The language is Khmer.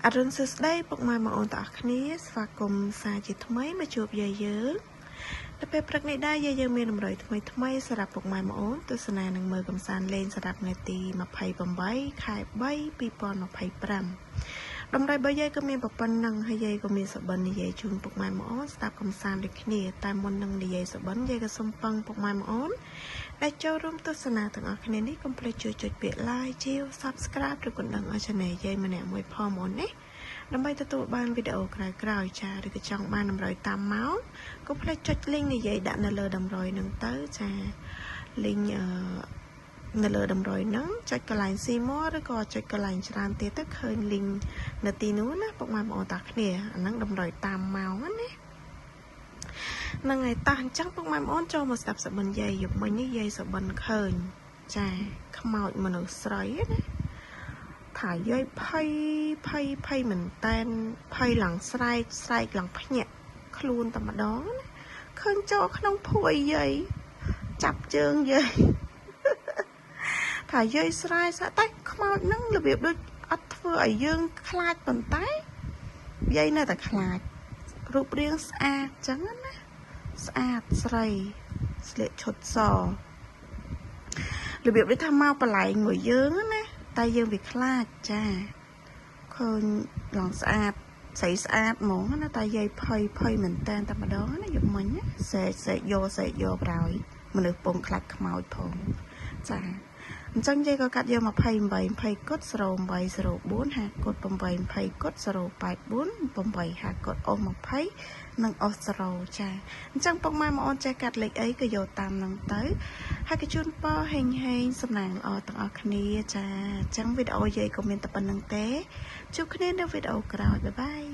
អរុនសួស្តីពុកម៉ែបងប្អូនទាំងអស់គ្នាស្វាគមន៍សាជាថ្មីមកជួបយាយយើងទៅពេលព្រឹកនេះដែរយាយយើងមានតម្រុយថ្មីសម្រាប់ពុកម៉ែបងប្អូនទស្សនានឹងមើលកំសាន្តលេងសម្រាប់ថ្ងៃទី28ខែ3 2025តម្រុយរបស់យាយក៏មានប៉ុណ្ណឹងហើយយាយក៏មានសបិននិយាយជូនពុកម៉ែបងប្អូនស្ដាប់កំសាន្តដូចគ្នាតែមុននឹងនិយាយសបិនយាយក៏សូមពឹងពុកម៉ែបងប្អូនដែលចូលរួមទស្សនាទាំងអស់គ្នានេះកុំភ្លេចជួយចុចពាក្យ like ជា subscribe ឬក៏ដឹងឲ្យ channel យាយម្នាក់មួយផងបងណាដើម្បីទទួលបានវីដេអូក្រោយៗចាឬក៏ចង់បានតម្រុយតាមម៉ោងកុំភ្លេចចុច link និយាយដាក់នៅលើតម្រុយនឹងទៅចា link នៅលើតម្រុយហ្នឹងចុចកន្លែង see more ឬក៏ចុចកន្លែងច្រើនទៀតទៅឃើញ link នៅទីនោះណាពុកម៉ែបងប្អូនតាគ្នាអាហ្នឹងតម្រុយតាមម៉ោងណាហ្នឹងហើយតោះអញ្ចឹងពុកម៉ែបងប្អូនចូលមកស្ដាប់សបិនយាយយប់មិញនេះយាយសបិនឃើញចាខ្មោចមនុស្សស្រីណាថាយាយភ័យមែនតែនភ័យឡើងស្រែកឡើងភ្ញាក់ខ្លួនតែម្ដងណាឃើញចូលក្នុងភួយយាយចាប់ជើងយាយថាយាយស្រែកតែខ្មោចហ្នឹងរបៀបដូចអត់ធ្វើឲ្យយើងខ្លាចប៉ុន្តែយាយនៅតែខ្លាចរូបរាងស្អាតចឹងណាស្អាតស្រីស្លៀកឈុតសរបៀបដូចថាមកបលែងមួយយើងណាតែយើងវាខ្លាចចាឃើញឡងស្អាតស្រីស្អាតហ្មងណាតែយាយភ័យមែនតែនតែម្ដងណាយប់មិញណាសេកយកប្រោយមនុស្សពងខ្លាចខ្មោចផងចាអញ្ចឹងយាយក៏កាត់យក28 20គុត0804 50គុត820គុត084 850គុតអូស20និងអូស0ចាអញ្ចឹងពុកម៉ែបងអូនចេះកាត់លេខអីក៏យកតាមនឹងទៅហើយក៏ជូនពរហេងសំណាងល្អទាំងអស់គ្នាចាអញ្ចឹងវីដេអូយាយក៏មានតែប៉ុណ្្នឹងទេជួបគ្នានៅវីដេអូក្រោយបាយបាយ